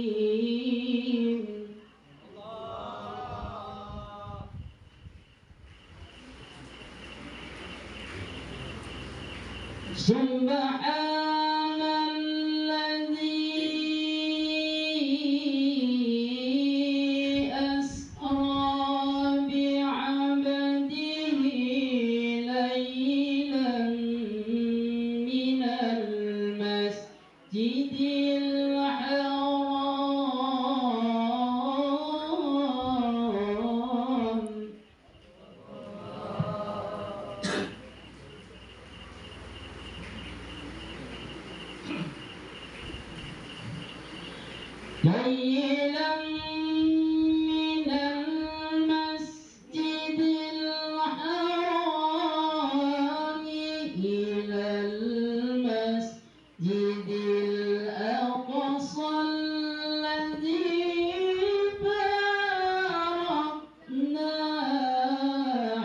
Bismillahirrahmanirrahim. Subhanalladzi asra bi'abdihi laylan minal masjidil haram ليلا من المسجد الحرام إلى المسجد الأقصى الذي باركنا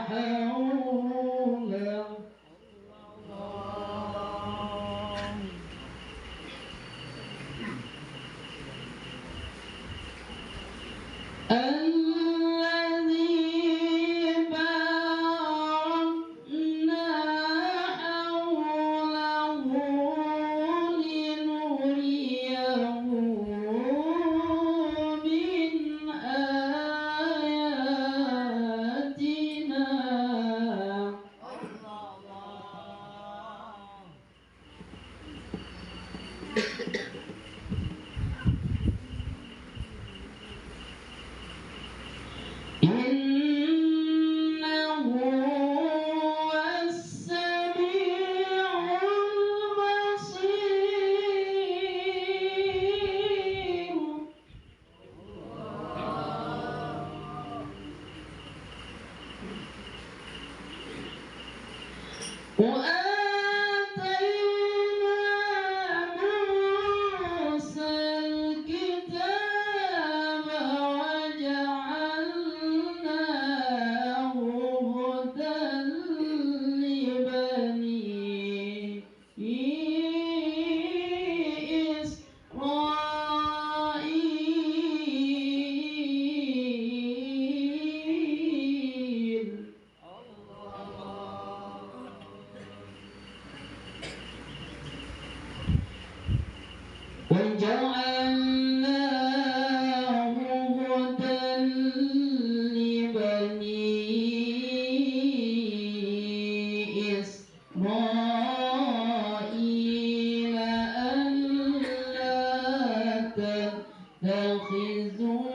حوله الذي باركنا حوله لنريه من آياتنا إنه هو السميع البصير وآتينا موسى الكتاب وجعلناه هدى لبني إسرائيل وجعلناه هدى لبني إسرائيل ألا تتخذوا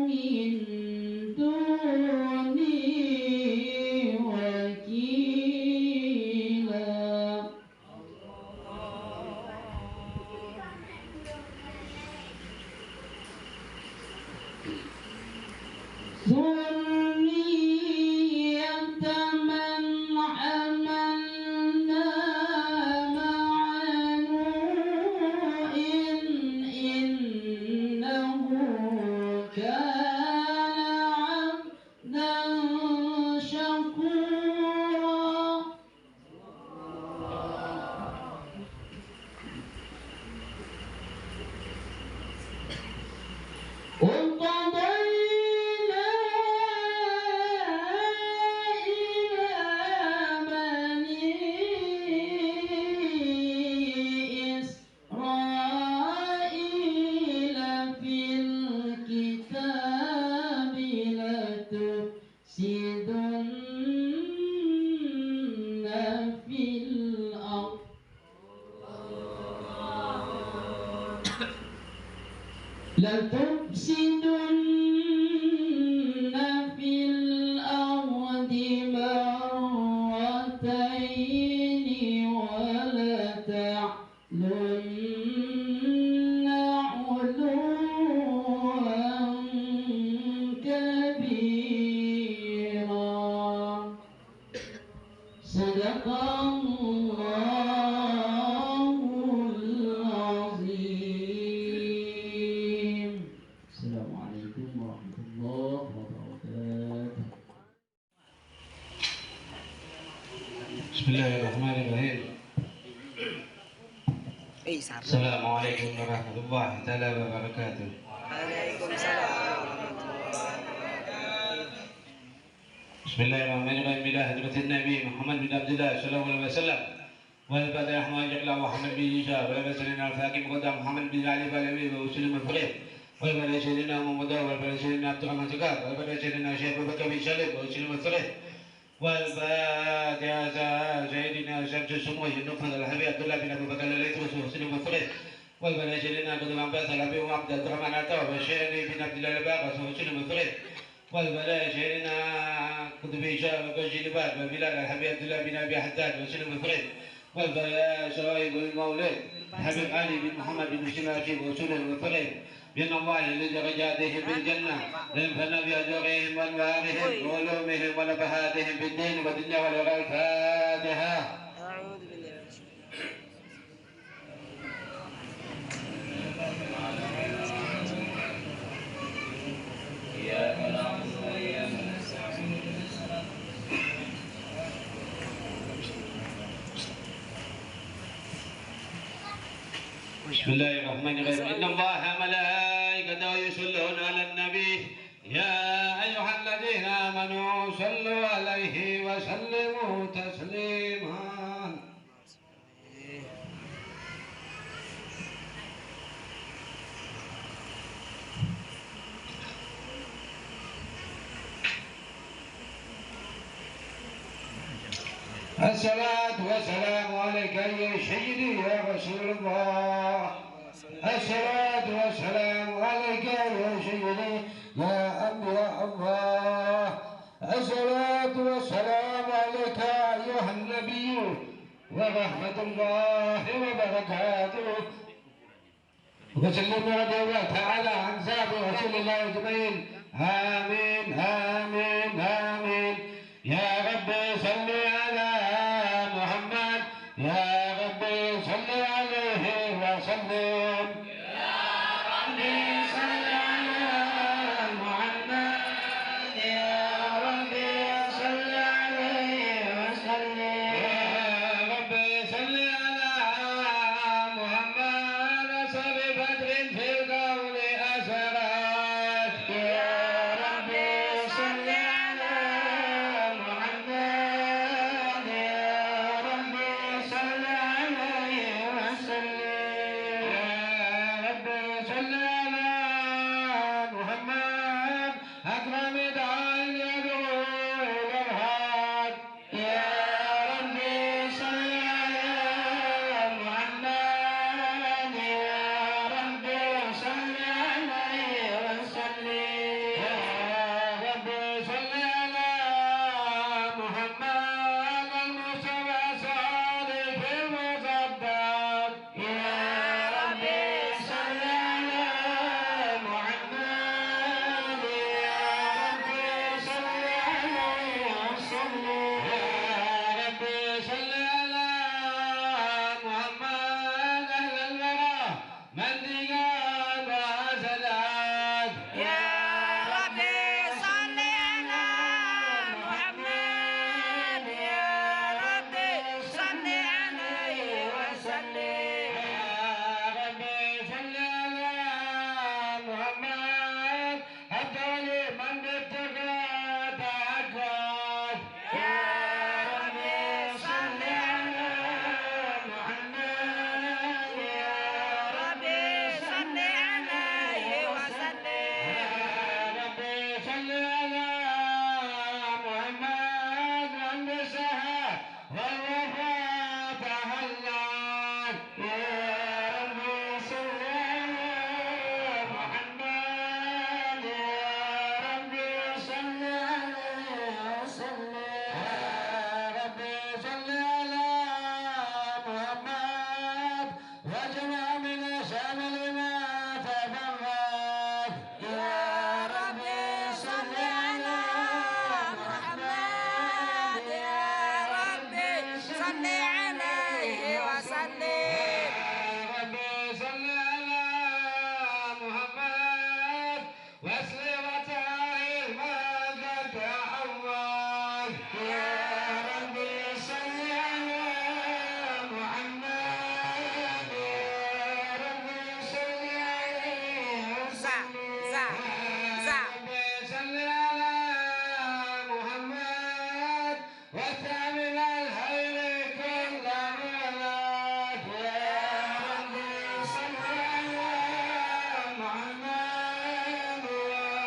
من دوني وكيلا ذرية من حملنا مع نوح إنه كان عبدا شكورا وقضينا إلى بني إسرائيل في الكتاب لتفسدن في الأرض لتفسدن في الأرض مرتين ولتعلن علوا كبيرا صدق الله العظيم Assalamualaikum warahmatullahi wabarakatuh. Bismillahirrahmanirrahim. Assalamualaikum warahmatullahi taala wabarakatuh. Bismillahirrahmanirrahim. Bila hadratin Nabi Muhammad bin Abdullah sallallahu alaihi wasallam wal fatih Ahmad Jalla Muhammad bin Isa wal basalin al-Faqih Muqaddam Muhammad bin Ali Balawi wa usul al-Farid wal fatih Sayyidina Muhammad wal fatih Sayyidina Abdurrahman Zakar wal fatih Sayyidina Syekh Abu Bakar bin Salim wa usul al-Farid wal fatih Sayyidina Syekh Sumuh Nufal al-Habib Abdullah bin Abu Bakar al-Idris wa usul al-Farid wal fatih Sayyidina Qadul Abbas al-Habib wa Abdurrahman Atta wa Syekh bin Abdullah al-Baqas wa usul al-Farid والبلاء شيرنا قطب هشام وكوشي لباد وبلال الحبيب عبد الله بن ابي حداد وسلم الفريد والبلاء شرائب المولد حبيب علي بن محمد بن شماشي وسلم الفريد بان الله لدرجاتهم بالجنه لنفعنا باجرهم وانوارهم وعلومهم ونفحاتهم في الدين والدنيا والاخره. الفاتحه. اعوذ بالله من بسم الله الرحمن الرحيم. إن الله ملائكته يصلون على النبي يا أيها الذين آمنوا صلوا عليه وسلموا تسليما. الصلاة والسلام عليك يا سيدي يا رسول الله. الصلاة والسلام عليك يا سيدي يا أنبياء الله. الصلاة والسلام عليك أيها النبي ورحمة الله وبركاته. وسلم رضي الله تعالى عن صحابة رسول الله أجمعين. آمين آمين آمين. يا رب صل على محمد يا رب صل عليه وسلم. يا رب صل على محمد يا رب صل عليه وسلم. يا رب صل على محمد صب بدر في القول أسرات. يا رب صل على محمد وسلمتها ما قد تعود يا ربي صل على محمد يا ربي صل عليه وسلم يا ربي صل على محمد وثامن الخير كل ملك يا ربي صل على محمد يا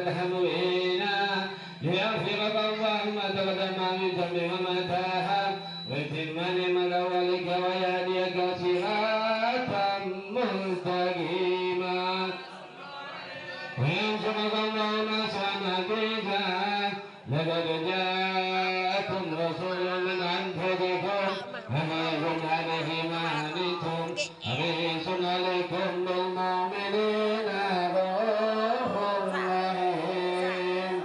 والهموينا ليغفرك الله ما تقدم من ذنب وما تاهى ويتم نعمة ولك ويهديك صراطا مستقيما وينصرك الله نصرا عزيزا لقد جاءكم رسول من أنفسكم عزيز عليه ما عنتم حريص عليكم بالمؤمنين رؤوف رحيم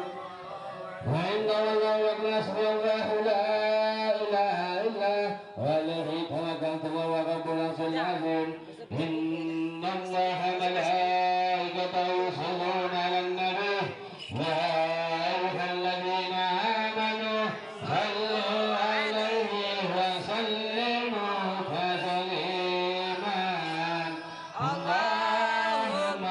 وإن الله يقنصر الله لا إله إلا هو الذي توكلت وهو رب العرش العظيم إن الله ملائكته يصلون على النبي يا أيها الذين آمنوا صلوا عليه وسلموا تسليما اللهم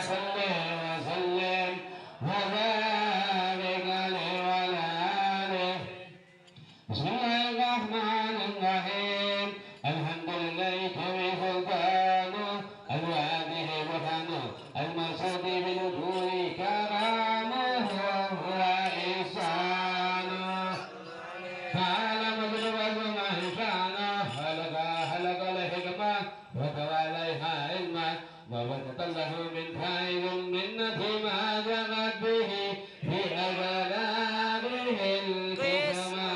صل وسلم وبارك عليه وعلى آله بسم الله الرحمن الرحيم الحمد لله كريم سلطانه الواده برهانه المقصود بالوجود كرامه وإحسانه تعالى مغلوب من شانه خلق الحكمة وتواليها علما ووجد له من فائد المنة ما جرت به في أبلاغه الكتمة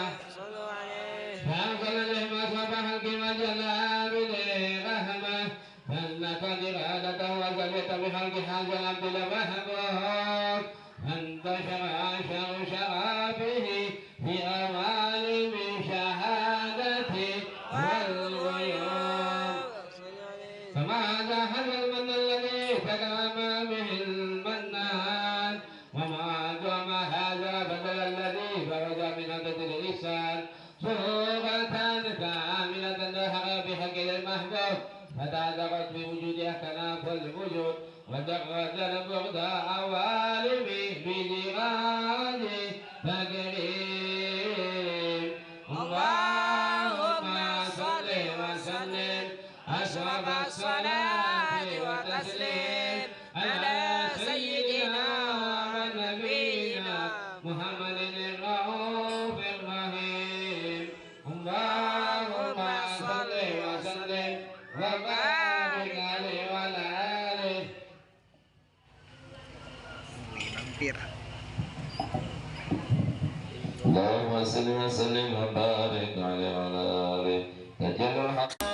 فأنزل لهم أصبح الكما جلا بالرحمة فإنك إرادته وزلت بخلق هذا العبد لمحبوب انتشر عشر شرابه في أوالم شهادته والغيوب فماذا هذا المن الذي تكرم به المنان وما دام هذا بدل الذي خرج من عدد الإحسان صورة كاملة ظهر بحق المحبوب فتعذرت بوجودها كناف الوجود ودرج البعد عوالمه بجراد تكريم اللهم صل وسلم أشرف الصلاة والتسليم على سيدنا ونبينا محمد الرؤوف الرحيم اللهم صل وسلم وبارك عليه وعلى آله اللهم صل وسلم وبارك عليه وعلى آله تجل الحق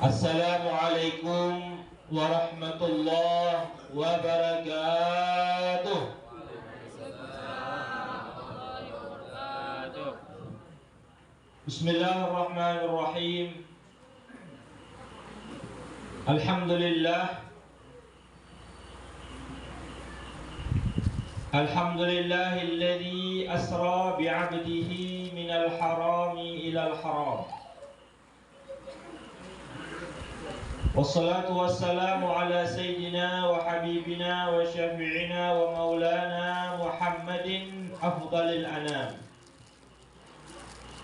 Assalamualaikum warahmatullahi wabarakatuh. Bismillahirrahmanirrahim. Alhamdulillah. Alhamdulillahilladzi asra bi'abdihi minal harami ilal haram. Wassalatu wassalamu ala sayyidina wa habibina wa syafi'ina wa maulana Muhammadin afdalil anam,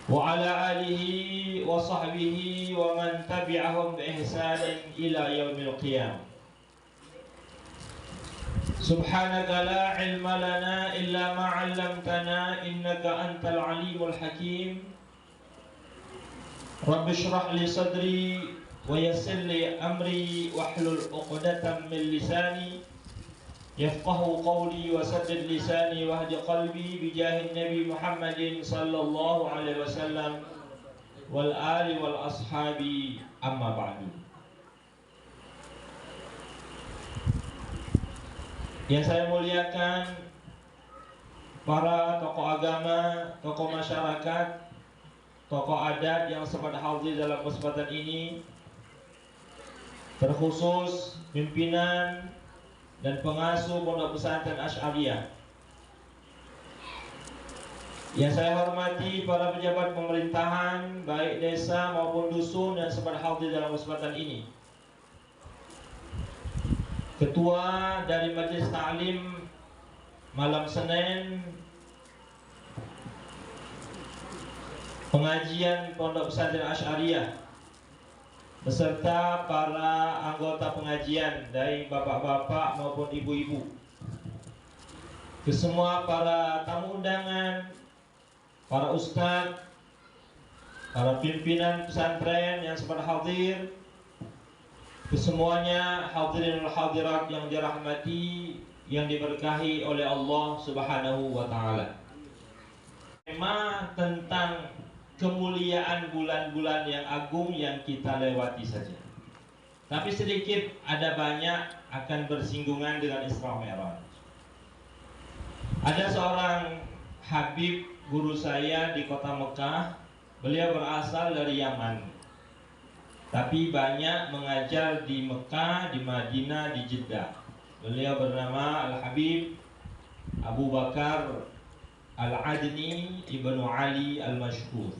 wa ala alihi wa sahbihi wa man tabi'ahum bi ihsanin ila yaumil qiyam. Subhanaka la ilma lana illa ma 'allamtana innaka antal alimul hakim. Rabbi shrah li sadri wa yassir li amri wahlul 'uqdatam min lisani yafqahu qawli wa saddid lisani wahdi qalbi bijahin nabi Muhammadin sallallahu alaihi wasallam wal ali wal ashabi, amma ba'du. Yang saya muliakan para tokoh agama, tokoh masyarakat, tokoh adat yang sempat hadir dalam kesempatan ini, terkhusus pimpinan dan pengasuh Pondok Pesantren Asy'ariyah. Yang saya hormati para pejabat pemerintahan baik desa maupun dusun yang sempat hadir dalam kesempatan ini. Ketua dari Majelis Ta'lim malam Senin pengajian Pondok Pesantren Asy'ariyah beserta para anggota pengajian dari bapak-bapak maupun ibu-ibu, ke semua para tamu undangan, para ustadz, para pimpinan pesantren yang sempat hadir, kesemuanya hadirin wal hadirat yang dirahmati, yang diberkahi oleh Allah Subhanahu wa taala. Tema tentang kemuliaan bulan-bulan yang agung yang kita lewati saja. Tapi sedikit ada banyak akan bersinggungan dengan Isra Mi'raj. Ada seorang habib guru saya di kota Mekah. Beliau berasal dari Yaman, tapi banyak mengajar di Mekah, di Madinah, di Jeddah. Beliau bernama Al-Habib Abu Bakar Al-Adni Ibnu Ali Al-Mashhur.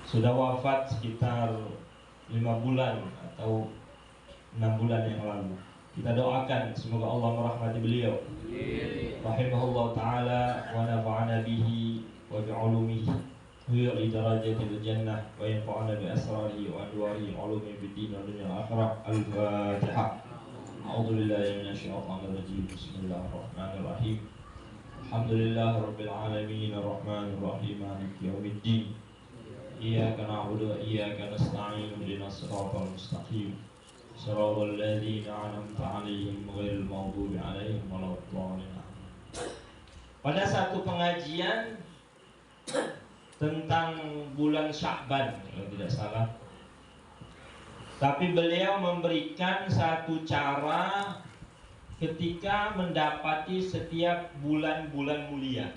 Sudah wafat sekitar 5 bulan atau 6 bulan yang lalu. Kita doakan semoga Allah merahmati beliau, rahimahullah ta'ala, wa nafa'ana bihi wa bi'ulumihi ويعلي درجة الجنة وينفعنا بأسراره وأنواره علوم بالدين والدنيا والآخرة. الفاتحة. أعوذ بالله من الشيطان الرجيم. بسم الله الرحمن الرحيم. الحمد لله رب العالمين الرحمن الرحيم مالك يوم الدين. إياك نعبد وإياك نستعين اهدنا الصراط المستقيم صراط الذين أنعمت عليهم غير المغضوب عليهم ولا الضالين. Pada satu pengajian tentang bulan Sya'ban kalau tidak salah, tapi beliau memberikan satu cara ketika mendapati setiap bulan-bulan mulia.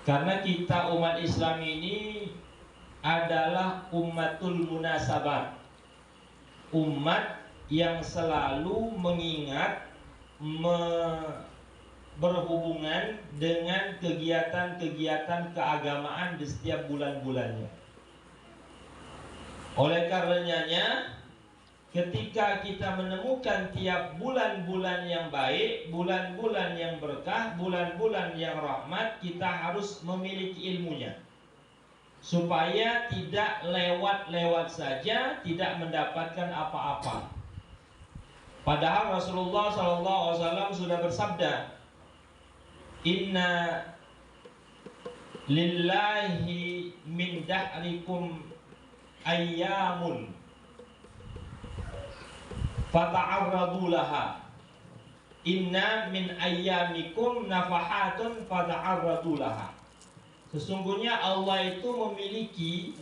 Karena kita umat Islam ini adalah ummatul munasabat, umat yang selalu mengingat, berhubungan dengan kegiatan-kegiatan keagamaan di setiap bulan-bulannya. Oleh karenanya, ketika kita menemukan tiap bulan-bulan yang baik, bulan-bulan yang berkah, bulan-bulan yang rahmat, kita harus memiliki ilmunya, supaya tidak lewat-lewat saja, tidak mendapatkan apa-apa. Padahal Rasulullah SAW sudah bersabda, Inna lillahi min dahrikum ayyamun fata'arradu laha, inna min ayyamikum nafahatun fata'arradu laha. Sesungguhnya Allah itu memiliki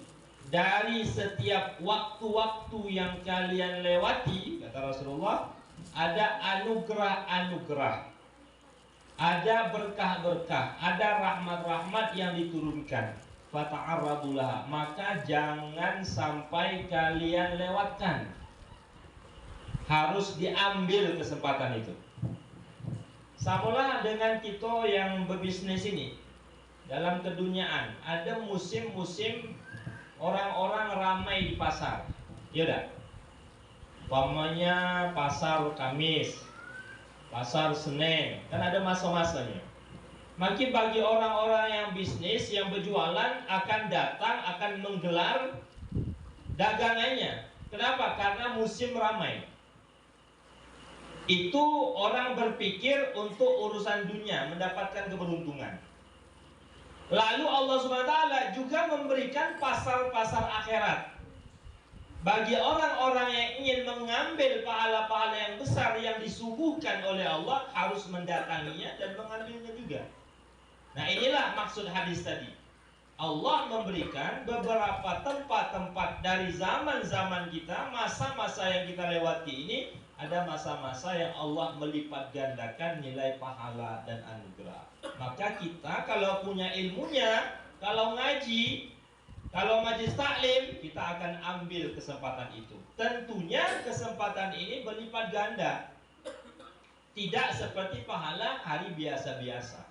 dari setiap waktu-waktu yang kalian lewati, kata Rasulullah, ada anugerah-anugerah, ada berkah-berkah, ada rahmat-rahmat yang diturunkan. Fata'arradulah, maka jangan sampai kalian lewatkan. Harus diambil kesempatan itu. Samalah dengan kita yang berbisnis ini. Dalam keduniaan ada musim-musim orang-orang ramai di pasar. Ya udah. Umpamanya pasar Kamis, pasar Senin, kan ada masa-masanya. Maka bagi orang-orang yang bisnis, yang berjualan akan datang, akan menggelar dagangannya. Kenapa? Karena musim ramai. Itu orang berpikir untuk urusan dunia, mendapatkan keberuntungan. Lalu Allah SWT juga memberikan pasar-pasar akhirat. Bagi orang-orang yang ingin mengambil pahala-pahala yang besar yang disuguhkan oleh Allah, harus mendatanginya dan mengambilnya juga. Nah, inilah maksud hadis tadi. Allah memberikan beberapa tempat-tempat dari zaman-zaman kita, masa-masa yang kita lewati ini, ada masa-masa yang Allah melipat gandakan nilai pahala dan anugerah. Maka kita kalau punya ilmunya, kalau ngaji, kalau majlis taklim, kita akan ambil kesempatan itu. Tentunya kesempatan ini berlipat ganda. Tidak seperti pahala hari biasa-biasa.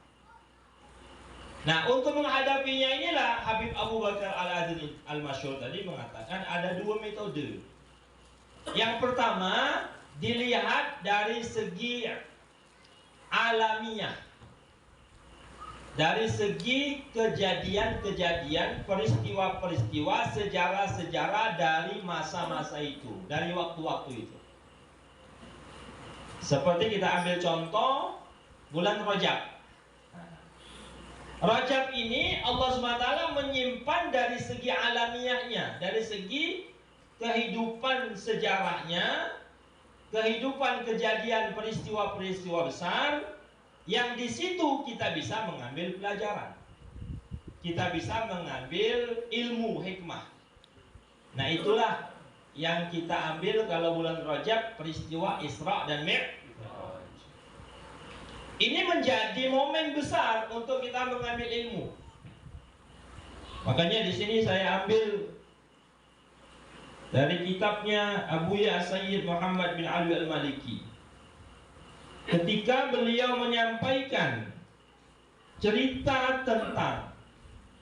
Nah, untuk menghadapinya inilah Habib Abu Bakar Al-Adni Al-Masyhur tadi mengatakan ada dua metode. Yang pertama, dilihat dari segi alamiah, dari segi kejadian-kejadian, peristiwa-peristiwa, sejarah-sejarah dari masa-masa itu, dari waktu-waktu itu. Seperti kita ambil contoh bulan Rajab. Rajab ini Allah SWT menyimpan dari segi alamiahnya, dari segi kehidupan sejarahnya, kehidupan kejadian peristiwa-peristiwa besar, yang di situ kita bisa mengambil pelajaran, kita bisa mengambil ilmu hikmah. Nah, itulah yang kita ambil kalau bulan Rajab, peristiwa Isra dan Mi'raj. Ini menjadi momen besar untuk kita mengambil ilmu. Makanya di sini saya ambil dari kitabnya Abu Ya Sayyid Muhammad bin Ali Al-Maliki. Ketika beliau menyampaikan cerita tentang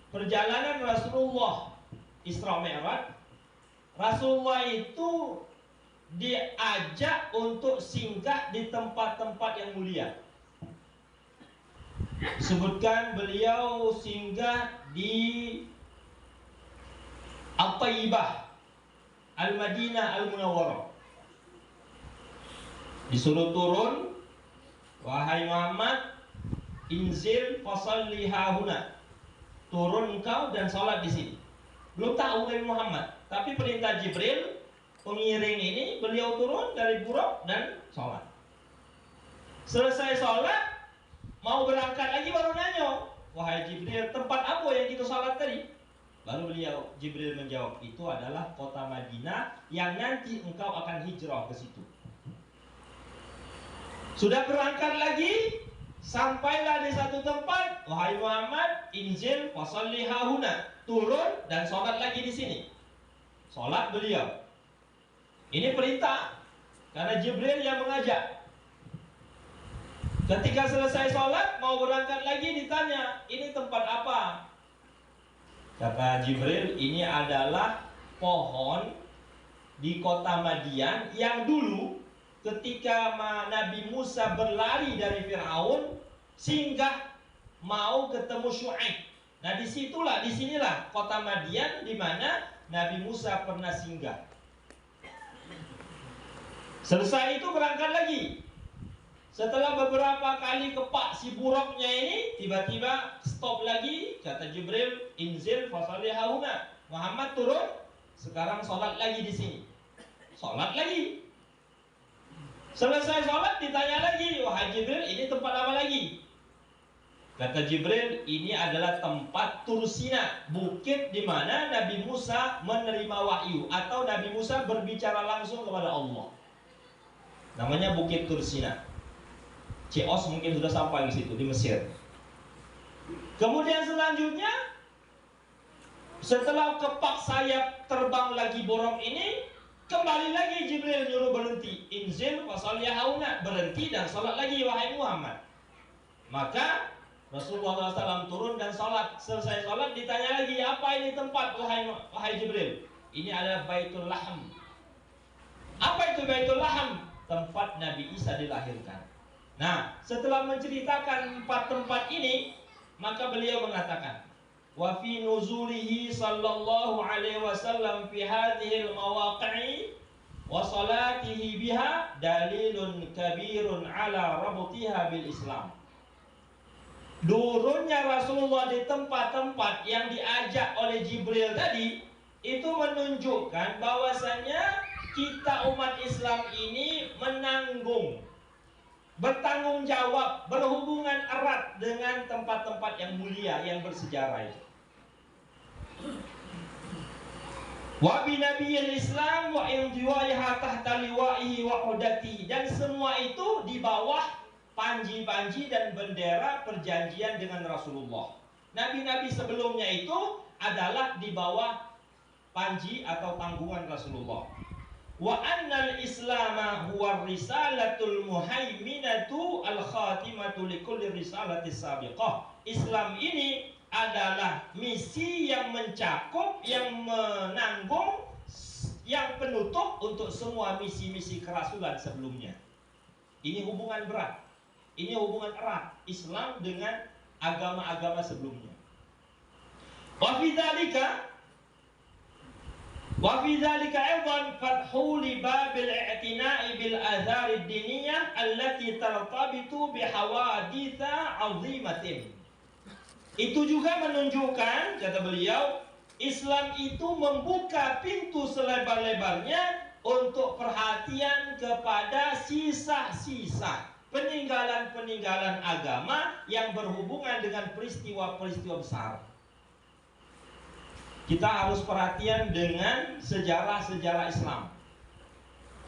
perjalanan Rasulullah Isra Mi'raj, Rasulullah itu diajak untuk singgah di tempat-tempat yang mulia. Sebutkan beliau singgah di At-Tayyibah, Al-Madinah Al-Munawwarah. Disuruh turun, wahai Muhammad, inzil fasalli hahuna. Turun engkau dan sholat di sini. Belum tahu Nabi Muhammad, tapi perintah Jibril, pengiring ini, beliau turun dari buruk dan sholat. Selesai sholat, mau berangkat lagi baru nanya, wahai Jibril, tempat apa yang kita sholat tadi? Baru beliau Jibril menjawab, itu adalah kota Madinah yang nanti engkau akan hijrah ke situ. Sudah berangkat lagi, sampailah di satu tempat, wahai Muhammad, injil fasalli hahuna, turun dan sholat lagi di sini. Sholat beliau. Ini perintah, karena Jibril yang mengajak. Ketika selesai sholat, mau berangkat lagi, ditanya, ini tempat apa? Kata Jibril, ini adalah pohon di kota Madian yang dulu ketika Nabi Musa berlari dari Fir'aun, singgah mau ketemu Syuaib. Nah, disinilah kota Madian di mana Nabi Musa pernah singgah. Selesai itu berangkat lagi. Setelah beberapa kali kepak si buruknya ini, tiba-tiba stop lagi. Kata Jibril, inzil fasalli hauna. Muhammad turun, sekarang sholat lagi di sini. Sholat lagi. Selesai sholat ditanya lagi, wahai Jibril, ini tempat apa lagi? Kata Jibril, ini adalah tempat Tursina, bukit di mana Nabi Musa menerima wahyu atau Nabi Musa berbicara langsung kepada Allah. Namanya Bukit Tursina. Cios mungkin sudah sampai di situ di Mesir. Kemudian selanjutnya, setelah kepak sayap terbang lagi borong ini, kembali lagi Jibril nyuruh berhenti. Inzil fasal yahauna, berhenti dan salat lagi wahai Muhammad. Maka Rasulullah SAW turun dan sholat. Selesai sholat ditanya lagi, apa ini tempat wahai Jibril? Ini adalah Baitul Laham. Apa itu Baitul Laham? Tempat Nabi Isa dilahirkan. Nah, setelah menceritakan 4 tempat ini, maka beliau mengatakan, wa fi nuzulihi sallallahu alaihi wasallam fi hadhil mawaqi'i wa salatihi biha dalilun kabirun ala rabtiha bil Islam. Turunnya Rasulullah di tempat-tempat yang diajak oleh Jibril tadi, itu menunjukkan bahwasanya kita umat Islam ini bertanggung jawab, berhubungan erat dengan tempat-tempat yang mulia, yang bersejarah itu. Wa bi nabiyil Islam wa intiwaiha tahta liwa'ihi wa hudati, dan semua itu di bawah panji-panji dan bendera perjanjian dengan Rasulullah. Nabi-nabi sebelumnya itu adalah di bawah panji atau tanggungan Rasulullah. Wa annal islama huwa risalatul muhaiminatu al-khatimatu likulli risalatis sabiqah. Islam ini adalah misi yang mencakup, yang menanggung, yang penutup untuk semua misi-misi kerasulan sebelumnya. Ini hubungan berat. Ini hubungan erat Islam dengan agama-agama sebelumnya. Wa fi dzalika aidan fathu li babil i'tina'i bil azhar ad-diniyah allati tartabitu bi hawaditha 'azimatin. Itu juga menunjukkan, kata beliau, Islam itu membuka pintu selebar-lebarnya untuk perhatian kepada sisa-sisa peninggalan-peninggalan agama yang berhubungan dengan peristiwa-peristiwa besar. Kita harus perhatian dengan sejarah-sejarah Islam.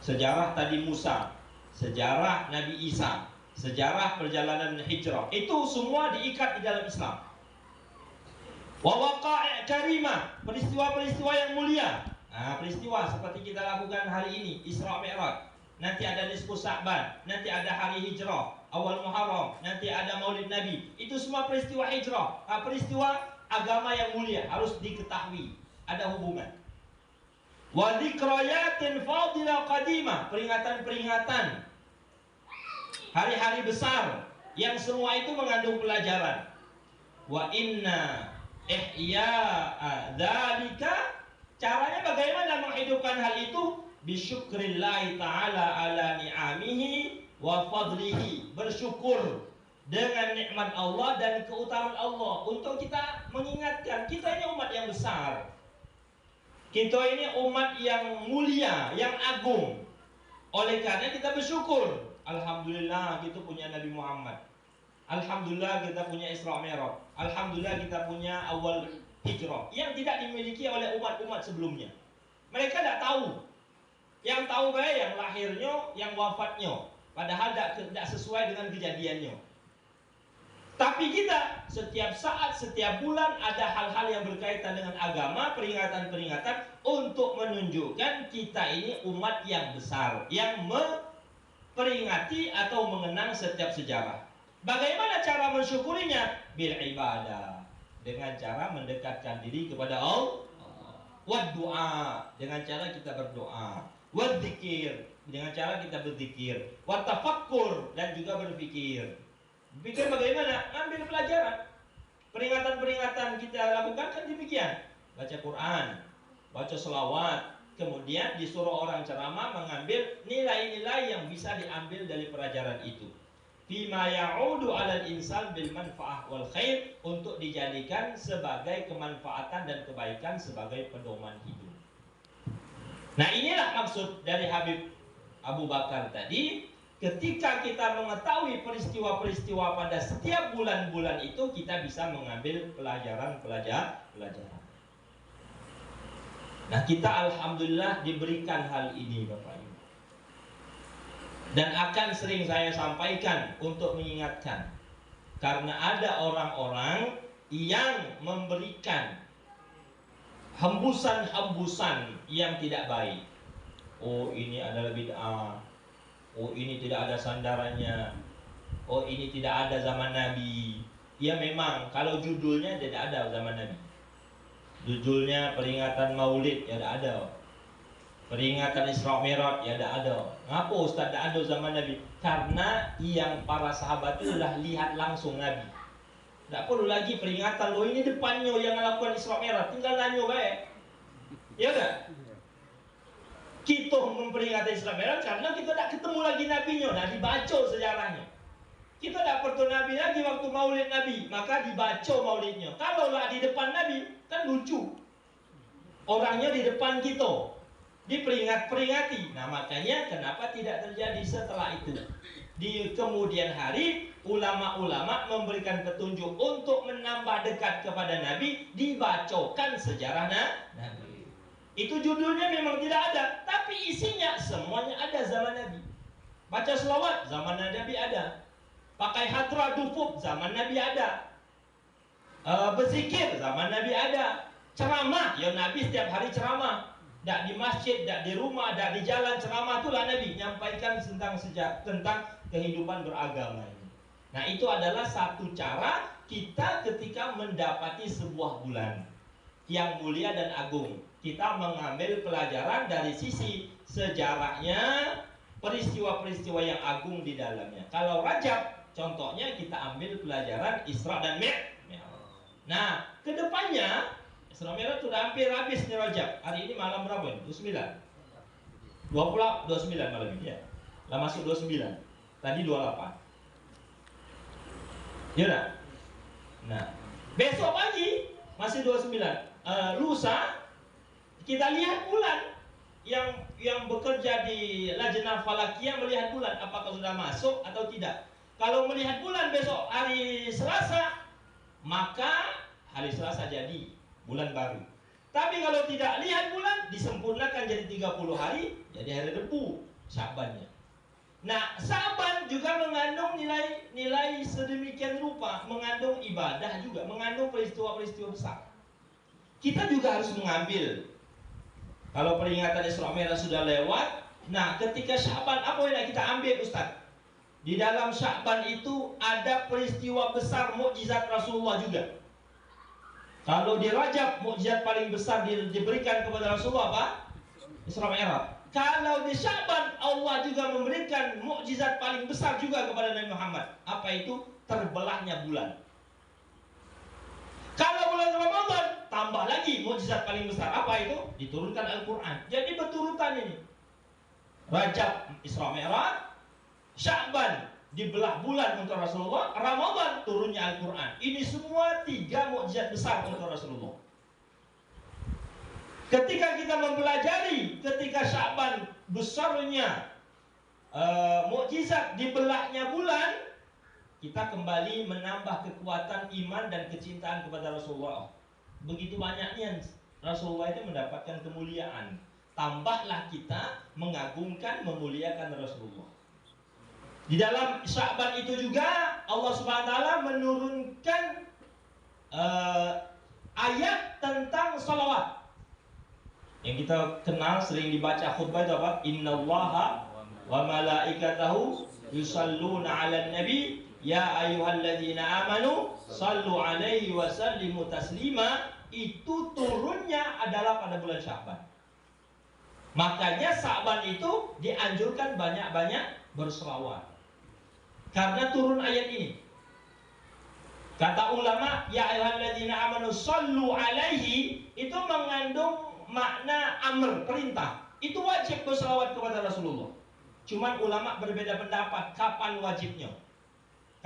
Sejarah tadi Musa, sejarah Nabi Isa, sejarah perjalanan hijrah. Itu semua diikat di dalam Islam. Wa waqa'i' karimah, peristiwa-peristiwa yang mulia. Nah, peristiwa seperti kita lakukan hari ini, Isra Mi'raj. Nanti ada nisfu Sa'ban, nanti ada hari hijrah, awal Muharram, nanti ada Maulid Nabi. Itu semua peristiwa hijrah, peristiwa agama yang mulia, harus diketahui, ada hubungan. Wa dzikrayatin fadilah qadimah, peringatan-peringatan hari-hari besar yang semua itu mengandung pelajaran. Wa inna ihya'a dzalika, caranya bagaimana menghidupkan hal itu? Bisyukrillahi ta'ala ala ni'amihi wa fadlihi, bersyukur dengan nikmat Allah dan keutamaan Allah, untuk kita mengingatkan kita ini umat yang besar, kita ini umat yang mulia, yang agung. Oleh karena kita bersyukur, alhamdulillah kita punya Nabi Muhammad, alhamdulillah kita punya Isra Mi'raj, alhamdulillah kita punya awal hijrah yang tidak dimiliki oleh umat-umat sebelumnya. Mereka tidak tahu. Yang tahu baik yang lahirnya, yang wafatnya, padahal tidak sesuai dengan kejadiannya. Tapi kita setiap saat, setiap bulan ada hal-hal yang berkaitan dengan agama, peringatan-peringatan untuk menunjukkan kita ini umat yang besar, yang memperingati atau mengenang setiap sejarah. Bagaimana cara mensyukurinya? Bil ibadah, dengan cara mendekatkan diri kepada Allah. Wad doa, dengan cara kita berdoa. Wad dzikir, dengan cara kita berzikir. Wat tafakkur, dan juga berpikir. Berpikir bagaimana? Ambil pelajaran. Peringatan-peringatan kita lakukan kan demikian. Baca Quran, baca selawat, kemudian disuruh orang ceramah mengambil nilai-nilai yang bisa diambil dari pelajaran itu. Fima ya'udu 'alal insan bil manfaah wal khair, untuk dijadikan sebagai kemanfaatan dan kebaikan sebagai pedoman hidup. Nah, inilah maksud dari Habib Abu Bakar tadi, Ketika kita mengetahui peristiwa-peristiwa pada setiap bulan-bulan itu, kita bisa mengambil pelajaran. Nah, kita alhamdulillah diberikan hal ini, Bapak Ibu. Dan akan sering saya sampaikan untuk mengingatkan, karena ada orang-orang yang memberikan hembusan-hembusan yang tidak baik. Oh, ini adalah bid'ah. Oh, ini tidak ada sandarannya. Oh, ini tidak ada zaman Nabi. Ya memang, kalau judulnya tidak ada zaman Nabi. Judulnya peringatan Maulid, ya tidak ada. Peringatan Isra Mi'raj, ya tidak ada. Ngapa Ustaz tidak ada zaman Nabi? Karena yang para sahabat itu sudah lihat langsung Nabi. Tidak perlu lagi peringatan. Loh, ini depannya yang melakukan Isra Mi'raj, tinggal nanya baik. Ya enggak? Kita memperingati Isra Mi'raj karena kita tidak ketemu lagi Nabinya. Nah, dibaca sejarahnya. Kita tidak bertemu Nabi lagi waktu maulid Nabi, maka dibaca maulidnya. Kalau lah di depan Nabi, kan lucu. Orangnya di depan kita, diperingat-peringati. Nah, makanya kenapa tidak terjadi setelah itu? Di kemudian hari, ulama-ulama memberikan petunjuk untuk menambah dekat kepada Nabi, dibacakan sejarah Nabi. Itu judulnya memang tidak ada, tapi isinya semuanya ada zaman Nabi. Baca selawat, zaman Nabi ada. Pakai hatra dufuk, zaman Nabi ada. Berzikir, zaman Nabi ada. Ceramah, ya Nabi setiap hari ceramah. Tak di masjid, tak di rumah, tak di jalan, ceramah itulah Nabi. Nyampaikan tentang kehidupan beragama ini. Nah, itu adalah satu cara kita ketika mendapati sebuah bulan yang mulia dan agung. Kita mengambil pelajaran dari sisi sejarahnya, peristiwa-peristiwa yang agung di dalamnya. Kalau Rajab, contohnya kita ambil pelajaran Isra dan Mi'raj. Nah, kedepannya Isra Mi'raj sudah hampir habis nih Rajab. Hari ini malam berapa? 29 malam ini ya. Lah masuk 29. Tadi 28. Ya. Nah, besok pagi masih 29. Lusa kita lihat bulan yang bekerja di Lajnah Falakiyah melihat bulan apakah sudah masuk atau tidak. Kalau melihat bulan besok hari Selasa, maka hari Selasa jadi bulan baru. Tapi kalau tidak lihat bulan, disempurnakan jadi 30 hari, jadi hari Rebu, Syabannya. Nah, Syaban juga mengandung nilai sedemikian rupa, mengandung ibadah juga, mengandung peristiwa-peristiwa besar. Kita juga harus mengambil. Kalau peringatan Isra Mi'raj sudah lewat, nah ketika Syaban apa yang kita ambil Ustaz? Di dalam Syaban itu ada peristiwa besar mukjizat Rasulullah juga. Kalau di Rajab mukjizat paling besar diberikan kepada Rasulullah apa? Isra Mi'raj. Kalau di Syaban Allah juga memberikan mukjizat paling besar juga kepada Nabi Muhammad. Apa itu? Terbelahnya bulan. Kalau bulan Ramadan tambah lagi mukjizat paling besar. Apa itu? Diturunkan Al-Quran. Jadi berturutan ini. Rajab Isra Mi'raj, Sya'ban dibelah bulan untuk Rasulullah, Ramadan turunnya Al-Quran. Ini semua 3 mukjizat besar untuk Rasulullah. Ketika kita mempelajari ketika Sya'ban besarnya mukjizat dibelahnya bulan, kita kembali menambah kekuatan iman dan kecintaan kepada Rasulullah. Begitu banyaknya Rasulullah itu mendapatkan kemuliaan. Tambahlah kita mengagungkan, memuliakan Rasulullah. Di dalam Sya'ban itu juga Allah Subhanahu wa taala menurunkan ayat tentang salawat. Yang kita kenal sering dibaca khutbah itu apa? Innallaha wa malaikatahu yusalluna 'alan nabi ya ayyuhalladzina amanu sallu 'alaihi wa sallimu taslima. Itu turunnya adalah pada bulan Sya'ban. Makanya Sya'ban itu dianjurkan banyak-banyak berselawat. Karena turun ayat ini. Kata ulama, ya ayyuhalladzina amanu sallu 'alaihi itu mengandung makna amr, perintah. Itu wajib berselawat kepada Rasulullah. Cuman ulama berbeda pendapat kapan wajibnya.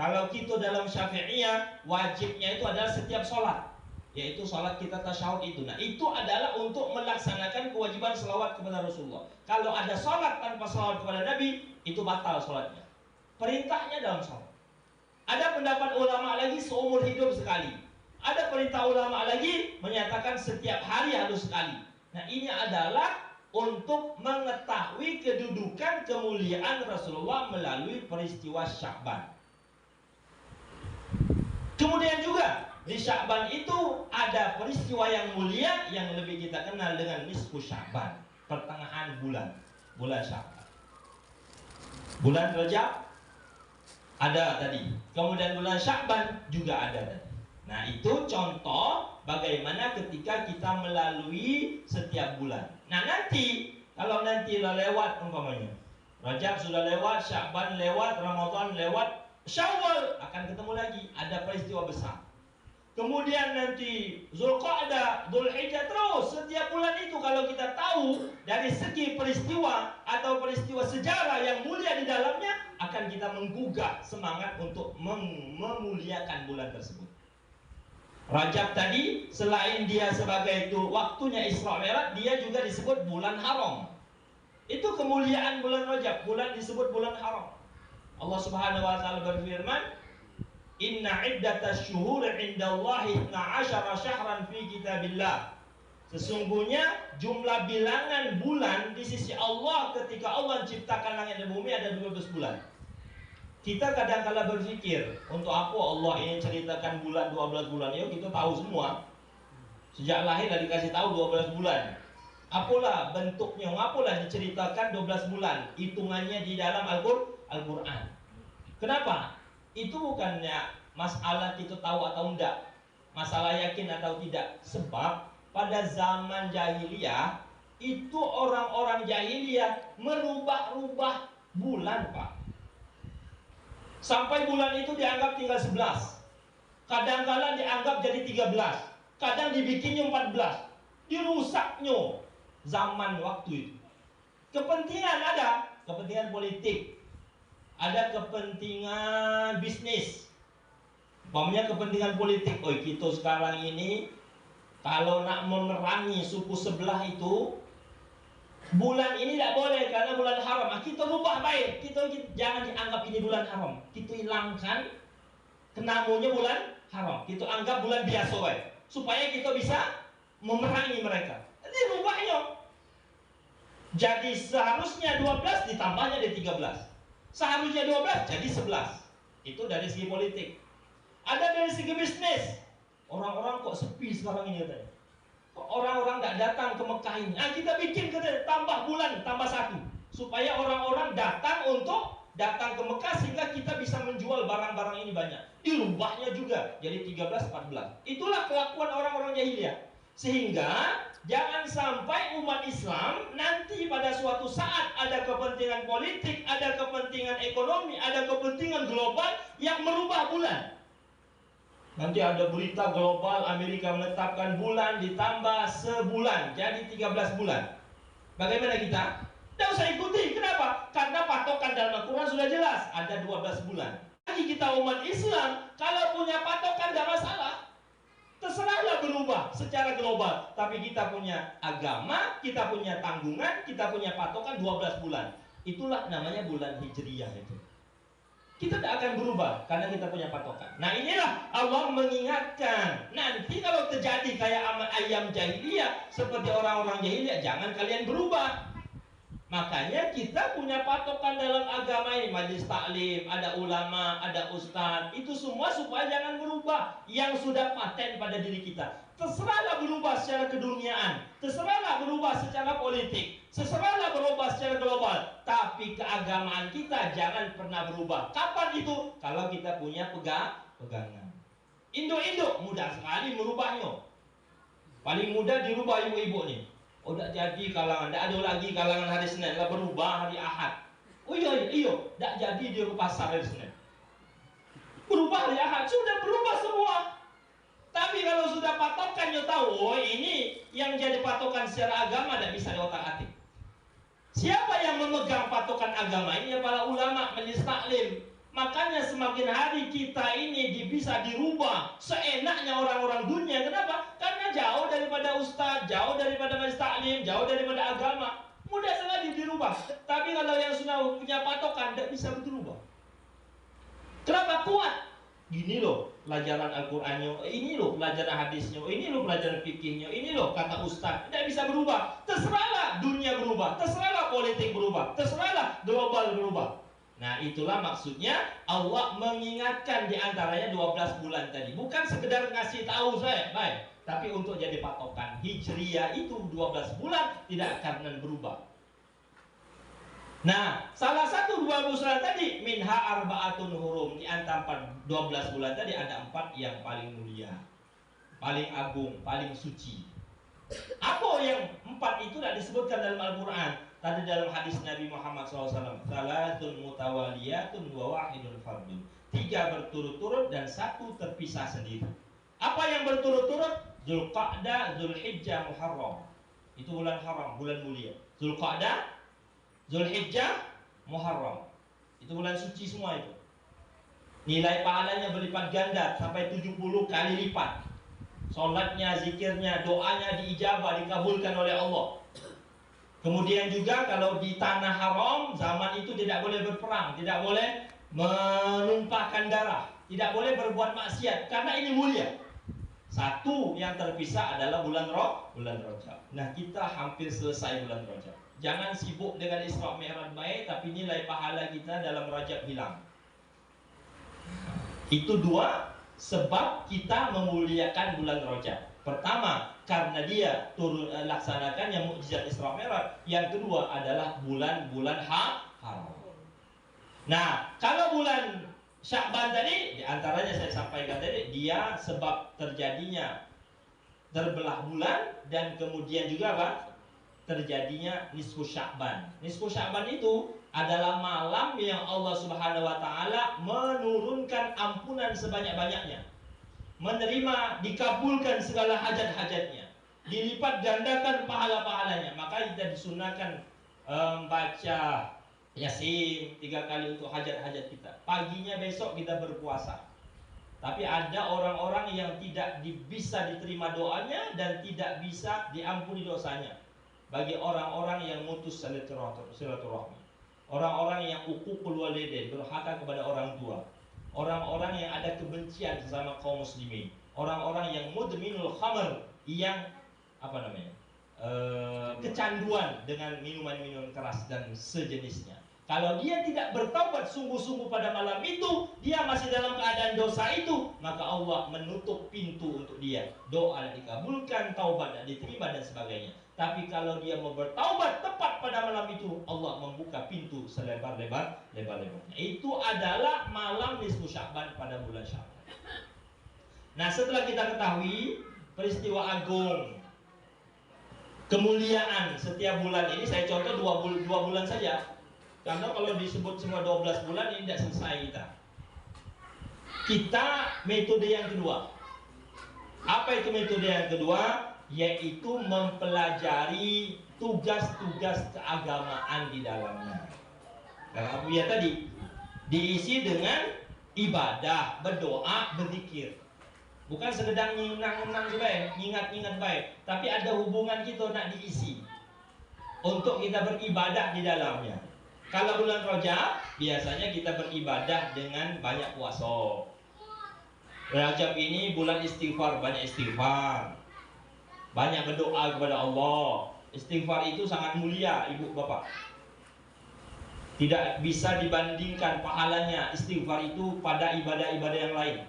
Kalau kita dalam Syafi'iyah, wajibnya itu adalah setiap sholat. yaitu salat kita tasyahud itu. Nah, itu adalah untuk melaksanakan kewajiban selawat kepada Rasulullah. Kalau ada salat tanpa selawat kepada Nabi, itu batal salatnya. Perintahnya dalam salat. Ada pendapat ulama lagi seumur hidup sekali. Ada perintah ulama lagi menyatakan setiap hari harus sekali. Nah, ini adalah untuk mengetahui kedudukan kemuliaan Rasulullah melalui peristiwa Sya'ban. Kemudian juga di Sya'ban itu ada peristiwa yang mulia yang lebih kita kenal dengan nisfu Sya'ban, pertengahan bulan Sya'ban. Bulan Rajab ada tadi, kemudian bulan Sya'ban juga ada tadi. Nah, itu contoh bagaimana ketika kita melalui setiap bulan. Nah, nanti kalau nanti lewat umpamanya Rajab sudah lewat, Sya'ban lewat, Ramadan lewat, Syawal akan ketemu lagi, ada peristiwa besar. Kemudian nanti Zulqa'dah, Dzulhijjah, terus setiap bulan itu kalau kita tahu dari segi peristiwa atau peristiwa sejarah yang mulia di dalamnya, akan kita menggugah semangat untuk memuliakan bulan tersebut. Rajab tadi selain dia sebagai itu waktunya Isra Mi'raj, dia juga disebut bulan haram. Itu kemuliaan bulan Rajab, bulan disebut bulan haram. Allah Subhanahu wa taala berfirman, "Inna iddatasy syuhuri 'indallahi 12 syahran fi kitabillah." Sesungguhnya jumlah bilangan bulan di sisi Allah ketika Allah menciptakan langit dan bumi ada 12 bulan. Kita kadang-kala berpikir, untuk apa Allah ingin ceritakan bulan 12 bulan? Ya, kita tahu semua. Sejak lahir dah dikasih tahu 12 bulan. Apalah bentuknya, apalah diceritakan 12 bulan. Hitungannya di dalam Al-Quran. Kenapa? Itu bukannya masalah kita tahu atau enggak, masalah yakin atau tidak. Sebab pada zaman jahiliyah itu orang-orang jahiliyah merubah-rubah bulan, Pak. Sampai bulan itu dianggap tinggal 11. Kadang-kadang dianggap jadi 13. Kadang dibikinnya 14. Dirusaknya zaman waktu itu. Kepentingan ada, kepentingan politik, ada kepentingan bisnis. Umpamanya kepentingan politik. Oh, kita sekarang ini kalau nak memerangi suku sebelah itu, bulan ini tidak boleh karena bulan haram. Kita rubah baik. Kita jangan dianggap ini bulan haram. Kita hilangkan kenamunya bulan haram. Kita anggap bulan biasa baik, supaya kita bisa memerangi mereka. Jadi rubahnya. Jadi seharusnya 12 ditambahnya jadi 13. Seharusnya 12 jadi 11. Itu dari segi politik. Ada dari segi bisnis. Orang-orang kok sepi sekarang ini katanya. Orang-orang tidak datang ke Mekah ini. Nah, kita bikin tambah bulan, tambah 1, supaya orang-orang datang untuk datang ke Mekah sehingga kita bisa menjual barang-barang ini banyak. Dirubahnya juga jadi 13, 14. Itulah kelakuan orang-orang jahiliyah. Sehingga jangan sampai umat Islam nanti pada suatu saat ada kepentingan politik, ada kepentingan ekonomi, ada kepentingan global yang merubah bulan. Nanti ada berita global, Amerika menetapkan bulan ditambah sebulan jadi 13 bulan. Bagaimana kita? Tidak usah ikuti. Kenapa? Karena patokan dalam Al-Quran sudah jelas, ada 12 bulan. Lagi kita umat Islam, kalau punya patokan tidak masalah. Terserahlah berubah secara global. Tapi kita punya agama, kita punya tanggungan, kita punya patokan 12 bulan. Itulah namanya bulan Hijriyah itu. Kita tidak akan berubah karena kita punya patokan. Nah, inilah Allah mengingatkan. Nanti kalau terjadi kayak ayam jahiliyah, seperti orang-orang jahiliyah, jangan kalian berubah. Makanya kita punya patokan dalam agama ini. Majelis taklim, ada ulama, ada ustaz. Itu semua supaya jangan berubah yang sudah paten pada diri kita. Terserahlah berubah secara keduniaan, terserahlah berubah secara politik, terserahlah berubah secara global. Tapi keagamaan kita jangan pernah berubah. Kapan itu? Kalau kita punya pegangan. Induk-induk mudah sekali merubahnya. Paling mudah dirubah ibu-ibu nih. Oh, tak jadi kalangan, tak ada lagi kalangan hari Senin, lah berubah hari Ahad. Oh iya, tak jadi dia ke pasar hari Senin. Berubah hari Ahad, sudah berubah semua. Tapi kalau sudah patokan, dia tahu, oh ini yang jadi patokan secara agama, tidak bisa diotak-atik. Siapa yang memegang patokan agama ini? Ya para ulama, majelis taklim. Makanya semakin hari kita ini bisa dirubah seenaknya orang-orang dunia. Kenapa? daripada ustaz, jauh daripada majelis taklim, jauh daripada agama, mudah sekali dirubah. Tapi kalau yang sudah punya patokan, tidak bisa berubah. Kenapa? Kuat. Gini loh pelajaran Al-Qur'annya, ini loh pelajaran hadisnya, ini loh pelajaran fikihnya, ini loh kata ustaz. Tidak bisa berubah. Terserahlah dunia berubah, terserahlah politik berubah, terserahlah global berubah. Nah, itulah maksudnya Allah mengingatkan di antaranya 12 bulan tadi. Bukan sekedar ngasih tahu saya, baik, tapi untuk jadi patokan. Hijriyah itu 12 bulan tidak akan berubah. Nah, salah satu 12 bulan tadi minha arba'atun hurum. Di antara 12 bulan tadi ada 4 yang paling mulia, paling agung, paling suci. Apa yang 4 itu tidak disebutkan dalam Al-Quran? Tadi dalam hadis Nabi Muhammad SAW, salatun mutawaliyatun wa wahidun fardun. 3 berturut-turut dan 1 terpisah sendiri. Apa yang berturut-turut? Zulqa'dah, Zulhijjah, Muharram. Itu bulan haram, bulan mulia. Zulqa'dah, Zulhijjah, Muharram. Itu bulan suci semua itu. Nilai pahalanya berlipat ganda sampai 70 kali lipat. Salatnya, zikirnya, doanya diijabah, dikabulkan oleh Allah. Kemudian juga kalau di tanah haram, zaman itu tidak boleh berperang, tidak boleh menumpahkan darah, tidak boleh berbuat maksiat karena ini mulia. 1 yang terpisah adalah bulan Rajab. Nah, kita hampir selesai bulan Rajab. Jangan sibuk dengan Isra Mi'raj baik, tapi nilai pahala kita dalam Rajab hilang. Itu 2 sebab kita memuliakan bulan Rajab. Pertama, karena dia laksanakan yang mukjizat Isra Mi'raj. Yang kedua adalah bulan-bulan haram. Nah, kalau bulan Sya'ban tadi, di antaranya saya sampaikan tadi, dia sebab terjadinya terbelah bulan dan kemudian juga apa? Terjadinya nisfu Sya'ban. Nisfu Sya'ban itu adalah malam yang Allah Subhanahu wa taala menurunkan ampunan sebanyak-banyaknya. Menerima, dikabulkan segala hajat-hajatnya. Dilipat gandakan pahala-pahalanya. Maka kita disunahkan baca Yasin 3 kali untuk hajat-hajat kita. Paginya besok kita berpuasa. Tapi ada orang-orang yang tidak bisa diterima doanya dan tidak bisa diampuni dosanya. Bagi orang-orang yang mutus silaturahmi, orang-orang yang uququl walidain, durhaka kepada orang tua, orang-orang yang ada kebencian sama kaum muslimin, orang-orang yang mudminul khamr, yang kecanduan dengan minuman-minuman keras dan sejenisnya. Kalau dia tidak bertaubat sungguh-sungguh pada malam itu, dia masih dalam keadaan dosa itu, maka Allah menutup pintu untuk dia. Doa dikabulkan, taubat diterima dan sebagainya. Tapi kalau dia mau bertaubat tepat pada malam itu, Allah membuka pintu selebar-lebarnya. Itu adalah malam nisfu Sya'ban pada bulan Sya'ban. Nah, setelah kita ketahui peristiwa agung, kemuliaan setiap bulan ini, saya contoh 2 bulan saja. Karena kalau disebut semua 12 bulan ini tidak selesai kita. Kita metode yang kedua. Apa itu metode yang kedua? Yaitu mempelajari tugas-tugas keagamaan di dalamnya. Karena Abu ya tadi diisi dengan ibadah, berdoa, berzikir. Bukan sekedar nginang-nginang baik, ngingat-ngingat baik, tapi ada hubungan kita nak diisi untuk kita beribadah di dalamnya. Kalau bulan Rajab, biasanya kita beribadah dengan banyak puasa. Rajab ini bulan istighfar, banyak istighfar, banyak berdoa kepada Allah. Istighfar itu sangat mulia, ibu bapak. Tidak bisa dibandingkan pahalanya istighfar itu pada ibadah-ibadah yang lain.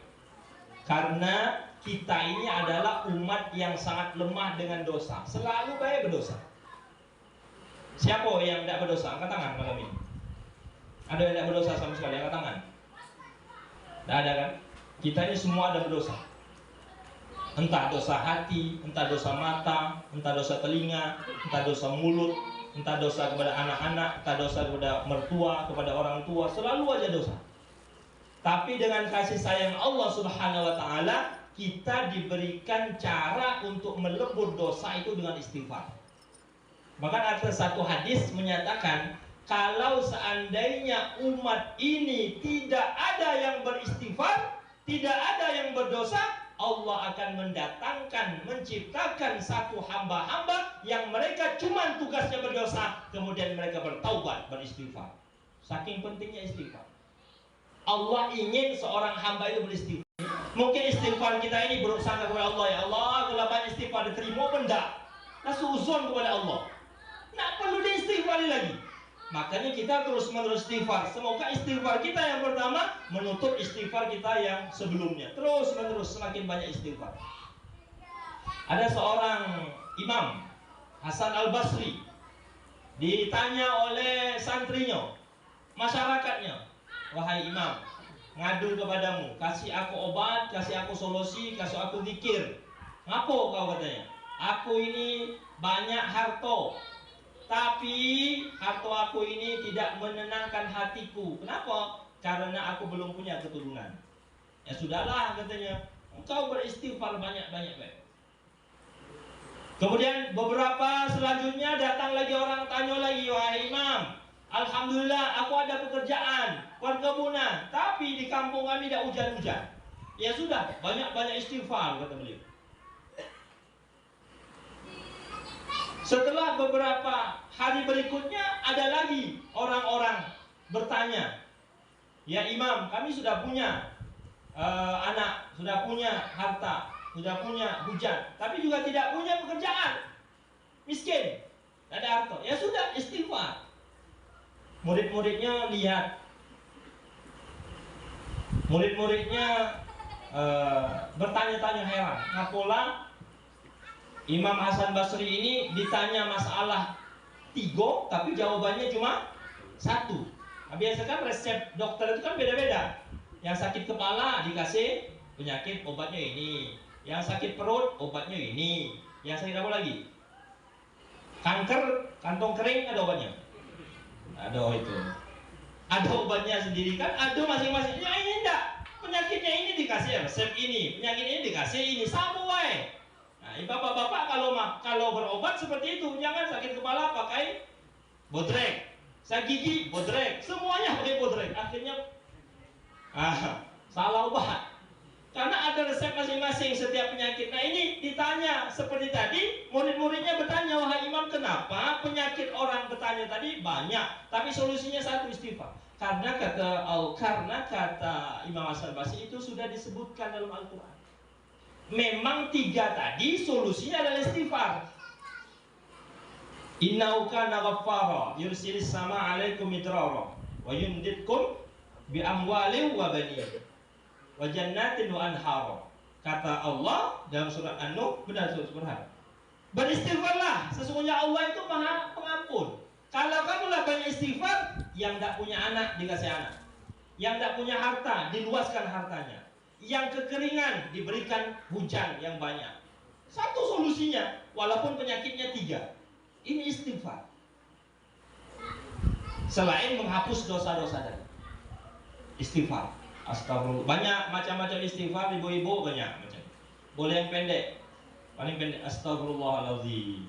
Karena kita ini adalah umat yang sangat lemah dengan dosa, selalu banyak berdosa. Siapa yang tidak berdosa? Angkat tangan malam ini. Ada yang tidak berdosa sama sekali? Angkat tangan. Tidak ada kan? Kita ini semua ada berdosa. Entah dosa hati, entah dosa mata, entah dosa telinga, entah dosa mulut, entah dosa kepada anak-anak, entah dosa kepada mertua, kepada orang tua. Selalu aja dosa. Tapi dengan kasih sayang Allah Subhanahu wa taala, kita diberikan cara untuk melebur dosa itu dengan istighfar. Bahkan ada satu hadis menyatakan, kalau seandainya umat ini tidak ada yang beristighfar, tidak ada yang berdosa, Allah akan mendatangkan, menciptakan satu hamba-hamba yang mereka cuma tugasnya berdosa, kemudian mereka bertaubat, beristighfar. Saking pentingnya istighfar. Allah ingin seorang hamba itu beristighfar. Mungkin istighfar kita ini berusaha kepada Allah, ya Allah, kalau banyak istighfar diterima benda, nah suuzon kepada Allah, nak perlu diistighfari lagi. Makanya kita terus-menerus istighfar. Semoga istighfar kita yang pertama menutup istighfar kita yang sebelumnya. Terus-menerus semakin banyak istighfar. Ada seorang imam, Hasan Al-Basri, ditanya oleh santrinya, masyarakatnya, wahai imam, ngadu kepadamu, kasih aku obat, kasih aku solusi, kasih aku zikir. Ngapo kau katanya? Aku ini banyak harta, tapi harta aku ini tidak menenangkan hatiku. Kenapa? Karena aku belum punya keturunan. Ya sudahlah katanya, engkau beristighfar banyak-banyak. Kemudian beberapa selanjutnya datang lagi orang tanya lagi, wahai imam, alhamdulillah aku ada pekerjaan, perkebunan, tapi di kampung kami tidak hujan-hujan. Ya sudah, banyak-banyak istighfar kata beliau. Setelah beberapa hari berikutnya ada lagi orang-orang bertanya, ya imam, kami sudah punya anak, sudah punya harta, sudah punya hujan, tapi juga tidak punya pekerjaan, miskin, tidak ada harta. Ya sudah, istighfar. Murid-muridnya lihat, murid-muridnya bertanya-tanya heran, ngapola Imam Hasan Basri ini ditanya masalah 3, tapi jawabannya cuma 1. Nah, biasa kan resep dokter itu kan beda-beda. Yang sakit kepala dikasih penyakit obatnya ini, yang sakit perut obatnya ini, yang sakit apa lagi? Kanker, kantong kering ada obatnya? Ada itu. Ada obatnya sendiri kan? Ada masing-masing. Ya ini enggak. Penyakitnya ini dikasih resep ini, penyakit ini dikasih ini, sama wae. Nah, bapak-bapak kalau berobat seperti itu, jangan sakit kepala pakai bodrek, sakit gigi bodrek, semuanya pakai bodrek. Akhirnya salah obat. Karena ada resep masing-masing setiap penyakit. Nah ini ditanya seperti tadi, murid-muridnya bertanya, wahai imam, kenapa penyakit orang bertanya tadi banyak, tapi solusinya 1, istighfar. Karena kata Imam Hasan Basri itu sudah disebutkan dalam Al-Quran. Memang 3 tadi solusinya adalah istighfar. Innahu kana ghaffara yursilis sama alaikum midrara wa yumditkum bi amwalin wa banin wa jannatin wa anhara. Kata Allah dalam surat An-Nur, benar surat. Beristighfarlah, sesungguhnya Allah itu Maha Pengampun. Kalau kamu lah banyak istighfar, yang tidak punya anak dikasih anak, yang tidak punya harta diluaskan hartanya, yang kekeringan diberikan hujan yang banyak. 1 solusinya, walaupun penyakitnya 3. Ini istighfar. Selain menghapus dosa-dosa tadi, istighfar. Astagfirullah. Banyak macam-macam istighfar, ibu-ibu banyak macam. Boleh yang pendek, paling pendek astagfirullahaladzim.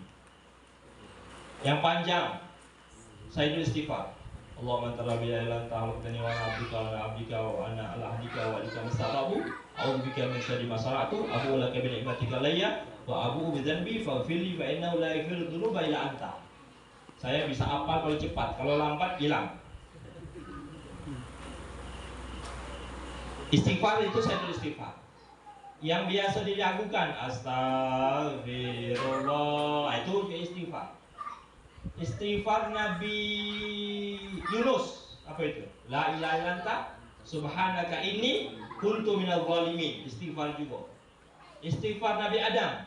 Yang panjang, Sayyidul istighfar. Allahumma tarabi ilan ta'alukani wa abdika wa ana ala ahdika wa alika mustaqabu a'udzubika min syarri ma sana'tu abu laka bi ni'matika alayya wa abu bi dzanbi faghfirli fa innahu la yaghfiru dzunuba illa anta. Saya bisa hafal kalau cepat, kalau lambat hilang. Istighfar itu Sayyidul istighfar. Yang biasa dilakukan astagfirullah, itu istighfar. Istighfar Nabi Yunus, apa itu? La ilaha illa anta subhanaka inni kuntu minadh dhalimin. Istighfar juga. Istighfar Nabi Adam,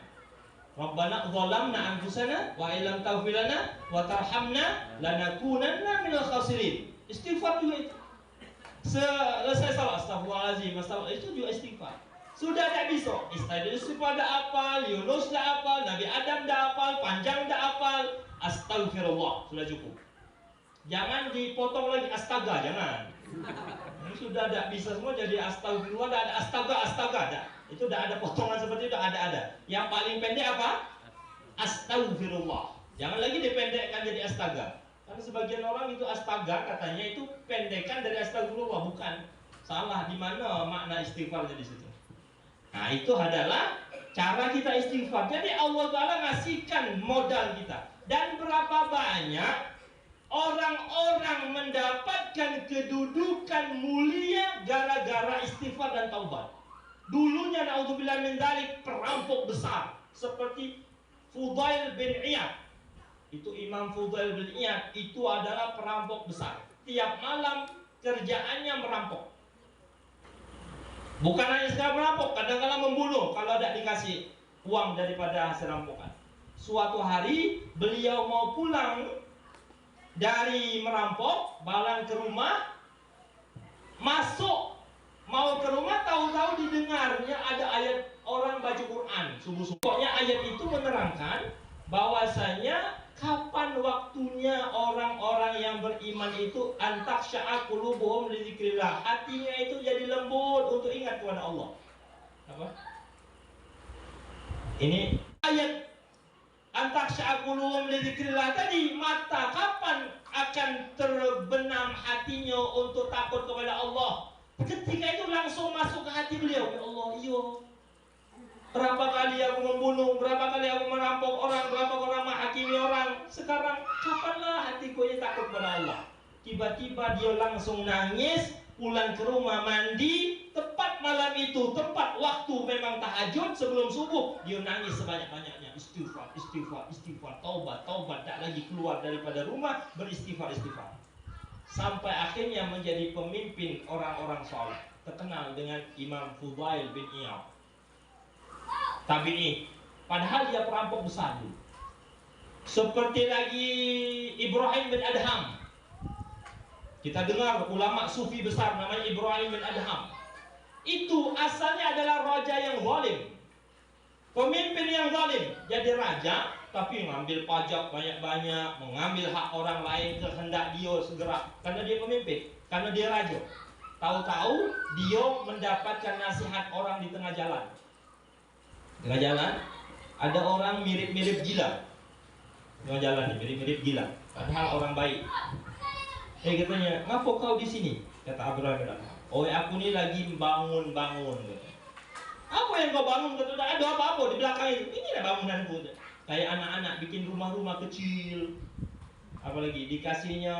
Rabbana zalamna anfusana wa illam taghfir lana wa tarhamna lanakunanna minal khasirin. Istighfar juga itu. Selesai salah astagfirullahalazim, itu juga istighfar. Sudah tidak bisa. Istighfar dah hafal, Yunus dah hafal, Nabi Adam dah hafal, panjang dah hafal. Astagfirullah sudah cukup. Jangan dipotong lagi astaga, jangan. Ini sudah tidak bisa semua jadi astagfirullah, tidak ada astaga, dah. Itu tidak ada potongan seperti itu, ada. Yang paling pendek apa? Astagfirullah. Jangan lagi dipendekkan jadi astaga. Karena sebagian orang itu astaga katanya itu pendekan dari astagfirullah, bukan. Salah, di mana makna istighfarnya di situ. Nah, itu adalah cara kita istighfar. Jadi Allah Ta'ala ngasihkan modal kita. Dan berapa banyak orang-orang mendapatkan kedudukan mulia gara-gara istighfar dan taubat. Dulunya naudzubillah min dzalik perampok besar seperti Fudail bin Iyad. Itu Imam Fudail bin Iyad itu adalah perampok besar. Tiap malam kerjaannya merampok. Bukan hanya sekadar merampok, kadang-kadang membunuh kalau tidak dikasih uang daripada hasil rampokan. Suatu hari beliau mau pulang dari merampok, balang ke rumah, masuk mau ke rumah, tahu-tahu didengarnya ada ayat orang baca Quran subuh-subuh. Pokoknya ayat itu menerangkan bahwasanya kapan waktunya orang-orang yang beriman itu antaksya'a qulubuhum li dzikrillah, hatinya itu jadi lembut untuk ingat kepada Allah. Apa? Ini ayat antaksya'a qulubuhum li dzikrillah tadi, mata kapan akan terbenam hatinya untuk takut kepada Allah? Ketika itu langsung masuk ke hati beliau. Ya Allah, iya. Berapa kali aku membunuh, berapa kali aku merampok orang, berapa orang menghakimi orang. Sekarang kapanlah hatiku ini takut pada Allah? Tiba-tiba dia langsung nangis, pulang ke rumah mandi, tepat malam itu, tepat waktu memang tahajud sebelum subuh, dia nangis sebanyak-banyaknya. Istighfar, istighfar, istighfar, taubat, taubat, tak lagi keluar daripada rumah, beristighfar, istighfar. Sampai akhirnya menjadi pemimpin orang-orang saleh, terkenal dengan Imam Fudail bin Iyad. Tabi'i, padahal dia perampok besar dulu. Seperti lagi Ibrahim bin Adham. Kita dengar ulama sufi besar namanya Ibrahim bin Adham. Itu asalnya adalah raja yang zalim, pemimpin yang zalim. Jadi raja tapi mengambil pajak banyak-banyak, mengambil hak orang lain kehendak dia segera, karena dia pemimpin, karena dia raja. Tahu-tahu dia mendapatkan nasihat orang di tengah jalan. Tengah jalan ada orang mirip-mirip gila. Tengah jalan mirip-mirip gila, padahal orang baik. Katanya, ngapa kau di sini? Kata Abraham. Oh, aku ni lagi bangun-bangun. Apa yang kau bangun? Kata, ada apa-apa di belakang itu. Ini lah bangunanku. Kayak anak-anak bikin rumah-rumah kecil. Apalagi dikasihnya